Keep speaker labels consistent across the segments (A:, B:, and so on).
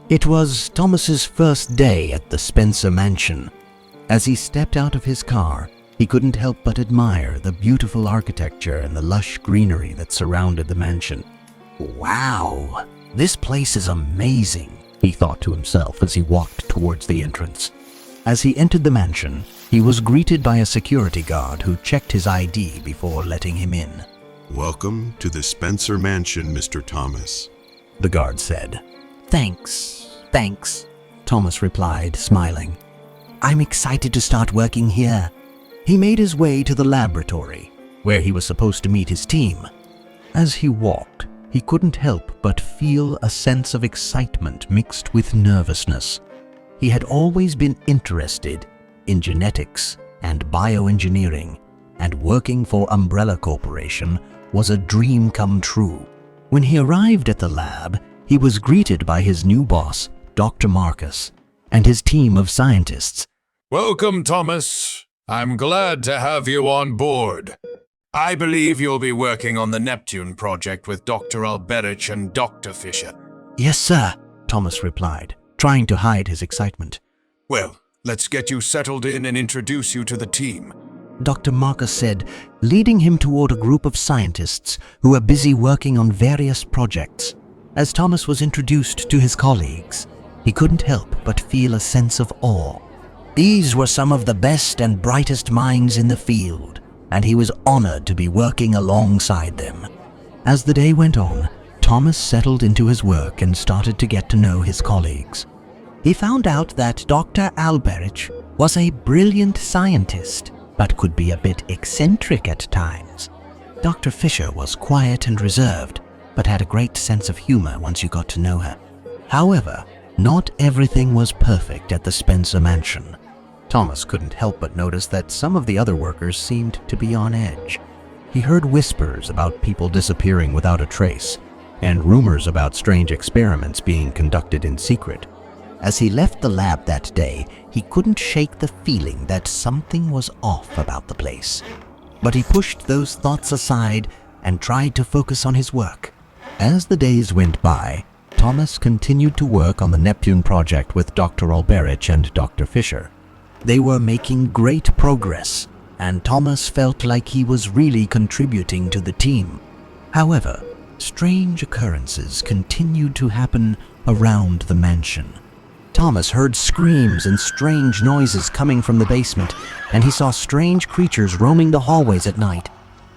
A: It was Thomas's first day at the Spencer Mansion. As he stepped out of his car, he couldn't help but admire the beautiful architecture and the lush greenery that surrounded the mansion. "Wow, this place is amazing," he thought to himself as he walked towards the entrance. As he entered the mansion, he was greeted by a security guard who checked his ID before letting him in.
B: "Welcome to the Spencer Mansion, Mr. Thomas,"
A: the guard said. Thanks, Thomas replied, smiling. "I'm excited to start working here." He made his way to the laboratory, where he was supposed to meet his team. As he walked, he couldn't help but feel a sense of excitement mixed with nervousness. He had always been interested in genetics and bioengineering, and working for Umbrella Corporation was a dream come true. When he arrived at the lab, he was greeted by his new boss, Dr. Marcus, and his team of scientists.
C: "Welcome, Thomas. I'm glad to have you on board. I believe you'll be working on the Neptune project with Dr. Alberich and Dr. Fisher."
A: "Yes, sir," Thomas replied, trying to hide his excitement.
C: "Well, let's get you settled in and introduce you to the team,"
A: Dr. Marcus said, leading him toward a group of scientists who were busy working on various projects. As Thomas was introduced to his colleagues, he couldn't help but feel a sense of awe. These were some of the best and brightest minds in the field, and he was honored to be working alongside them. As the day went on, Thomas settled into his work and started to get to know his colleagues. He found out that Dr. Alberich was a brilliant scientist, but could be a bit eccentric at times. Dr. Fisher was quiet and reserved, but had a great sense of humor once you got to know her. However, not everything was perfect at the Spencer Mansion. Thomas couldn't help but notice that some of the other workers seemed to be on edge. He heard whispers about people disappearing without a trace, and rumors about strange experiments being conducted in secret. As he left the lab that day, he couldn't shake the feeling that something was off about the place. But he pushed those thoughts aside and tried to focus on his work. As the days went by, Thomas continued to work on the Neptune project with Dr. Alberich and Dr. Fisher. They were making great progress, and Thomas felt like he was really contributing to the team. However, strange occurrences continued to happen around the mansion. Thomas heard screams and strange noises coming from the basement, and he saw strange creatures roaming the hallways at night.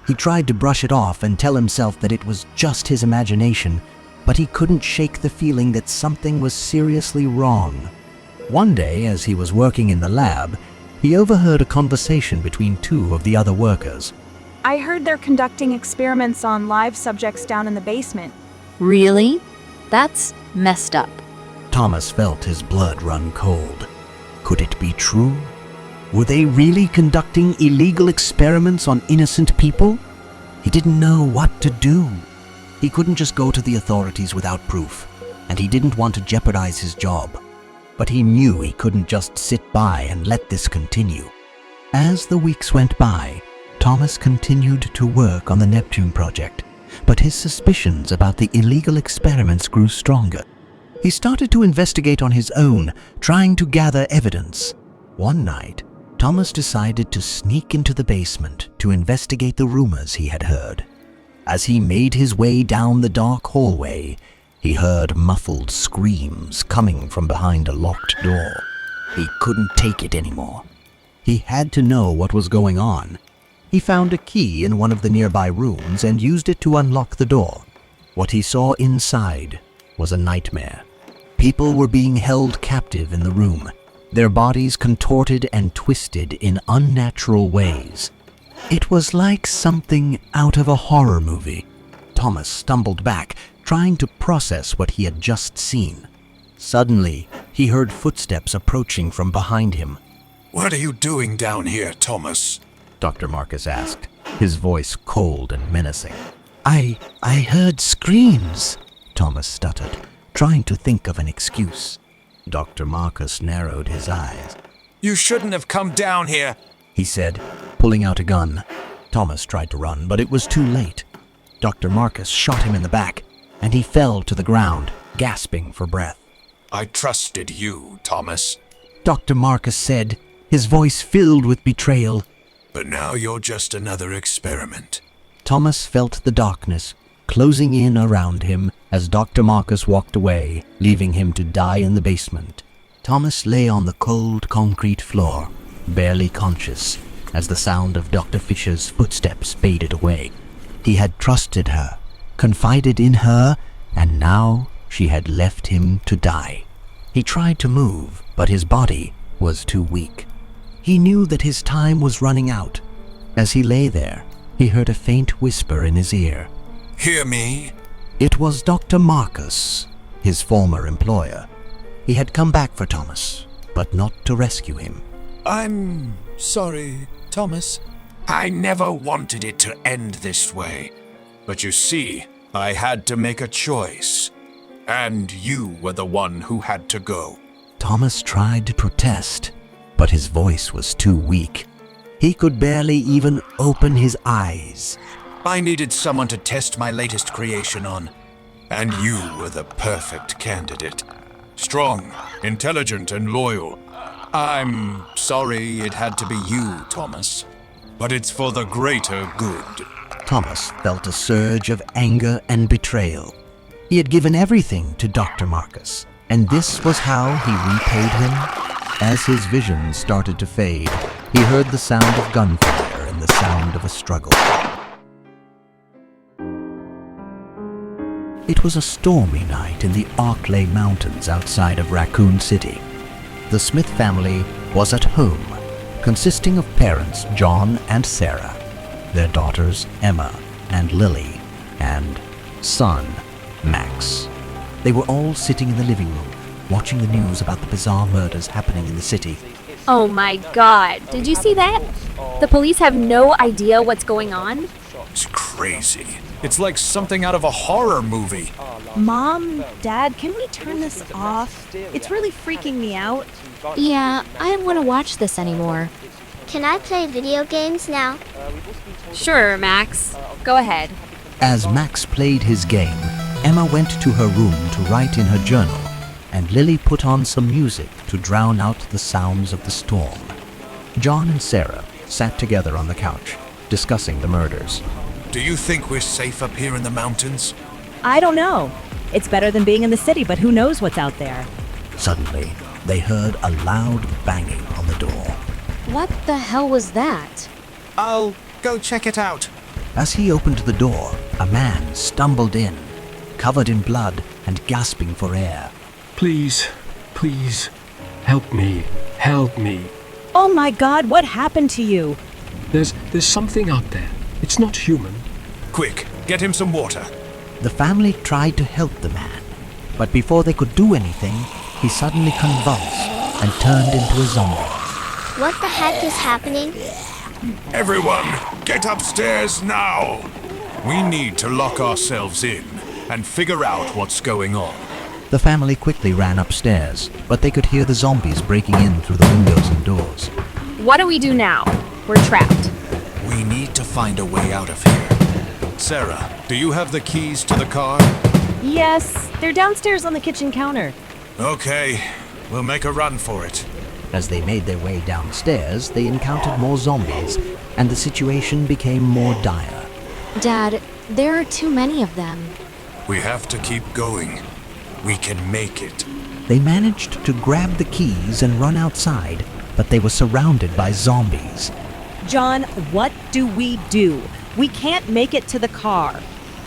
A: He tried to brush it off and tell himself that it was just his imagination, but he couldn't shake the feeling that something was seriously wrong. One day, as he was working in the lab, he overheard a conversation between two of the other workers.
D: "I heard they're conducting experiments on live subjects down in the basement."
E: "Really? That's messed up."
A: Thomas felt his blood run cold. Could it be true? Were they really conducting illegal experiments on innocent people? He didn't know what to do. He couldn't just go to the authorities without proof, and he didn't want to jeopardize his job. But he knew he couldn't just sit by and let this continue. As the weeks went by, Thomas continued to work on the Neptune project, but his suspicions about the illegal experiments grew stronger. He started to investigate on his own, trying to gather evidence. One night, Thomas decided to sneak into the basement to investigate the rumors he had heard. As he made his way down the dark hallway, he heard muffled screams coming from behind a locked door. He couldn't take it anymore. He had to know what was going on. He found a key in one of the nearby rooms and used it to unlock the door. What he saw inside was a nightmare. People were being held captive in the room, their bodies contorted and twisted in unnatural ways. It was like something out of a horror movie. Thomas stumbled back, trying to process what he had just seen. Suddenly, he heard footsteps approaching from behind him.
C: "What are you doing down here, Thomas?"
A: Dr. Marcus asked, his voice cold and menacing. I heard screams," Thomas stuttered, trying to think of an excuse. Dr. Marcus narrowed his eyes.
C: "You shouldn't have come down here,"
A: he said, pulling out a gun. Thomas tried to run, but it was too late. Dr. Marcus shot him in the back, and he fell to the ground, gasping for breath.
C: I trusted you, Thomas.
A: Dr. Marcus said, his voice filled with betrayal.
C: But now you're just another experiment.
A: Thomas felt the darkness closing in around him as Dr. Marcus walked away, leaving him to die in the basement. Thomas lay on the cold concrete floor, barely conscious, as the sound of Dr. Fisher's footsteps faded away. He had trusted her, confided in her, and now she had left him to die. He tried to move, but his body was too weak. He knew that his time was running out. As he lay there, he heard a faint whisper in his ear.
C: Hear me?
A: It was Dr. Marcus, his former employer. He had come back for Thomas, but not to rescue him.
C: I'm sorry, Thomas. I never wanted it to end this way. But you see, I had to make a choice. And you were the one who had to go.
A: Thomas tried to protest, but his voice was too weak. He could barely even open his eyes.
C: I needed someone to test my latest creation on. And you were the perfect candidate. Strong, intelligent, and loyal. I'm sorry it had to be you, Thomas. But it's for the greater good.
A: Thomas felt a surge of anger and betrayal. He had given everything to Dr. Marcus, and this was how he repaid him. As his vision started to fade, he heard the sound of gunfire and the sound of a struggle. It was a stormy night in the Arkley Mountains outside of Raccoon City. The Smith family was at home, consisting of parents John and Sarah, their daughters Emma and Lily, and son Max. They were all sitting in the living room, watching the news about the bizarre murders happening in the city.
F: Oh my god, did you see that? The police have no idea what's going on.
C: It's crazy. It's like something out of a horror movie.
G: Mom, Dad, can we turn this off? It's really freaking me out.
E: Yeah, I don't want to watch this anymore.
H: Can I play video games now?
F: Sure, Max. Go ahead.
A: As Max played his game, Emma went to her room to write in her journal, and Lily put on some music to drown out the sounds of the storm. John and Sarah sat together on the couch, discussing the murders.
C: Do you think we're safe up here in the mountains?
G: I don't know. It's better than being in the city, but who knows what's out there?
A: Suddenly, they heard a loud banging on the door.
E: What the hell was that?
C: I'll go check it out.
A: As he opened the door, a man stumbled in, covered in blood and gasping for air.
I: Please, please, help me, help me.
G: Oh my God, what happened to you?
I: There's something out there. It's not human.
C: Quick, get him some water.
A: The family tried to help the man, but before they could do anything, he suddenly convulsed and turned into a zombie.
H: What the heck is happening?
C: Everyone, get upstairs now. We need to lock ourselves in and figure out what's going on.
A: The family quickly ran upstairs, but they could hear the zombies breaking in through the windows and doors.
F: What do we do now? We're trapped.
C: We need to find a way out of here. Sarah, do you have the keys to the car?
G: Yes, they're downstairs on the kitchen counter.
C: Okay, we'll make a run for it.
A: As they made their way downstairs, they encountered more zombies, and the situation became more dire.
E: Dad, there are too many of them.
C: We have to keep going. We can make it.
A: They managed to grab the keys and run outside, but they were surrounded by zombies.
G: John, what do? We can't make it to the car.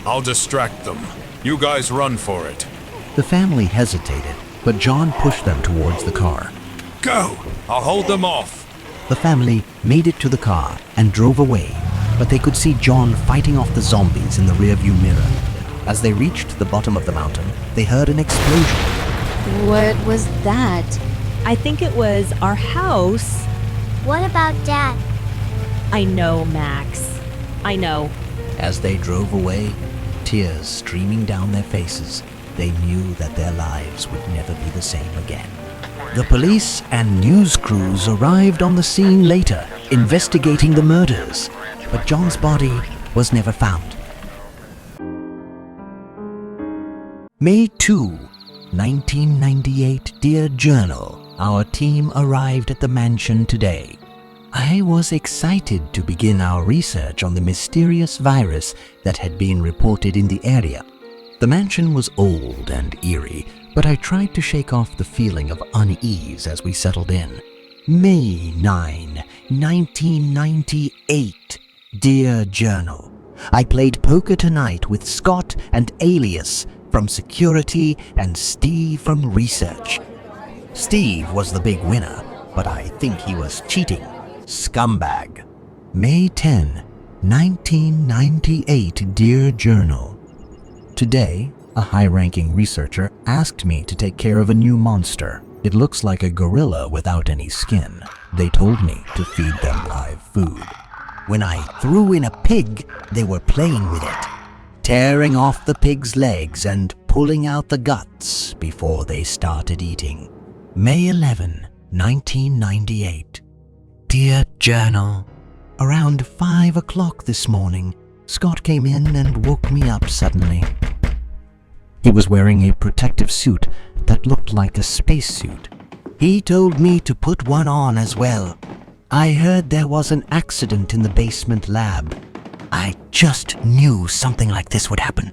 C: I'll distract them. You guys run for it.
A: The family hesitated, but John pushed them towards the car.
C: Go! I'll hold them off.
A: The family made it to the car and drove away, but they could see John fighting off the zombies in the rearview mirror. As they reached the bottom of the mountain, they heard an explosion.
E: What was that?
G: I think it was our house.
H: What about Dad?
G: I know, Max. I know.
A: As they drove away, tears streaming down their faces, they knew that their lives would never be the same again. The police and news crews arrived on the scene later, investigating the murders, but John's body was never found. May 2 1998, dear Journal. Our team arrived at the mansion today. I was excited to begin our research on the mysterious virus that had been reported in the area. The mansion was old and eerie, but I tried to shake off the feeling of unease as we settled in. May 9, 1998, dear Journal. I played poker tonight with Scott and Alias from security and Steve from research. Steve was the big winner, but I think he was cheating. Scumbag. May 10, 1998, dear Journal. Today, a high-ranking researcher asked me to take care of a new monster. It looks like a gorilla without any skin. They told me to feed them live food. When I threw in a pig, they were playing with it, tearing off the pig's legs and pulling out the guts before they started eating. May 11, 1998. Dear Journal, around 5 o'clock this morning, Scott came in and woke me up suddenly. He was wearing a protective suit that looked like a spacesuit. He told me to put one on as well. I heard there was an accident in the basement lab. I just knew something like this would happen.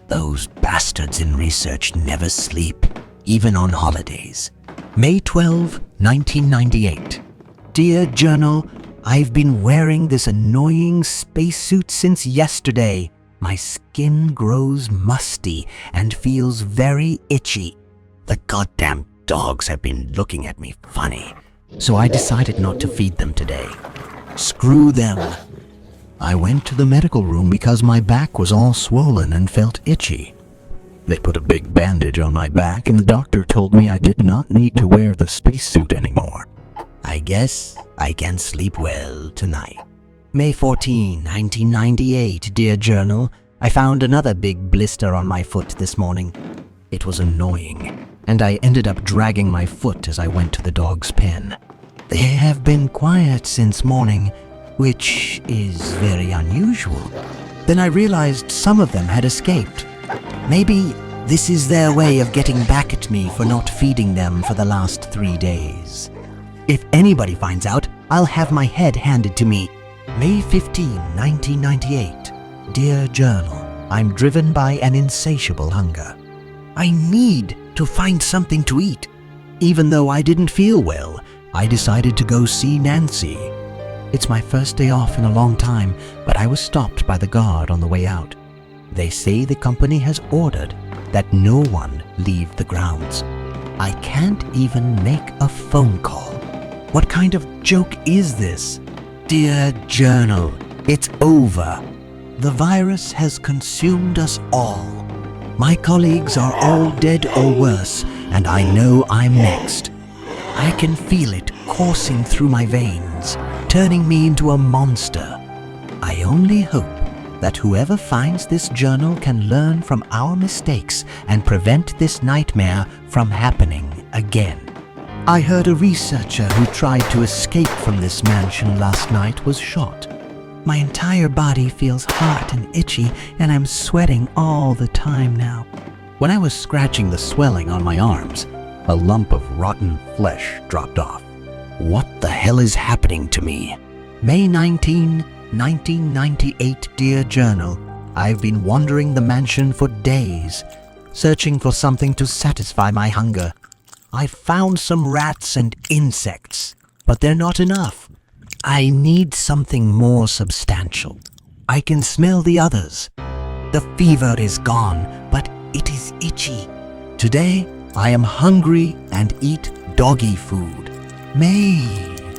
A: Those bastards in research never sleep, even on holidays. May 12, 1998. Dear Journal, I've been wearing this annoying spacesuit since yesterday. My skin grows musty and feels very itchy. The goddamn dogs have been looking at me funny, so I decided not to feed them today. Screw them. I went to the medical room because my back was all swollen and felt itchy. They put a big bandage on my back and the doctor told me I did not need to wear the spacesuit anymore. I guess I can sleep well tonight. May 14, 1998, dear Journal. I found another big blister on my foot this morning. It was annoying, and I ended up dragging my foot as I went to the dog's pen. They have been quiet since morning, which is very unusual. Then I realized some of them had escaped. Maybe this is their way of getting back at me for not feeding them for the last 3 days. If anybody finds out, I'll have my head handed to me. May 15, 1998. Dear Journal, I'm driven by an insatiable hunger. I need to find something to eat. Even though I didn't feel well, I decided to go see Nancy. It's my first day off in a long time, but I was stopped by the guard on the way out. They say the company has ordered that no one leave the grounds. I can't even make a phone call. What kind of joke is this? Dear Journal, it's over. The virus has consumed us all. My colleagues are all dead or worse, and I know I'm next. I can feel it coursing through my veins, turning me into a monster. I only hope that whoever finds this journal can learn from our mistakes and prevent this nightmare from happening again. I heard a researcher who tried to escape from this mansion last night was shot. My entire body feels hot and itchy, and I'm sweating all the time now. When I was scratching the swelling on my arms, a lump of rotten flesh dropped off. What the hell is happening to me? May 19, 1998, dear Journal. I've been wandering the mansion for days, searching for something to satisfy my hunger. I found some rats and insects, but they're not enough. I need something more substantial. I can smell the others. The fever is gone, but it is itchy. Today, I am hungry and eat doggy food. May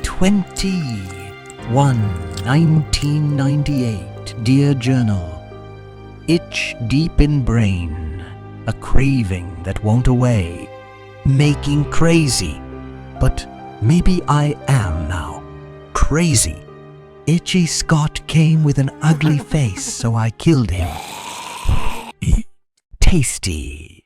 A: 21, 1998, dear Journal. Itch deep in brain, a craving that won't away. Making crazy, but maybe I am now crazy. Itchy Scott came with an ugly face, so I killed him. Tasty.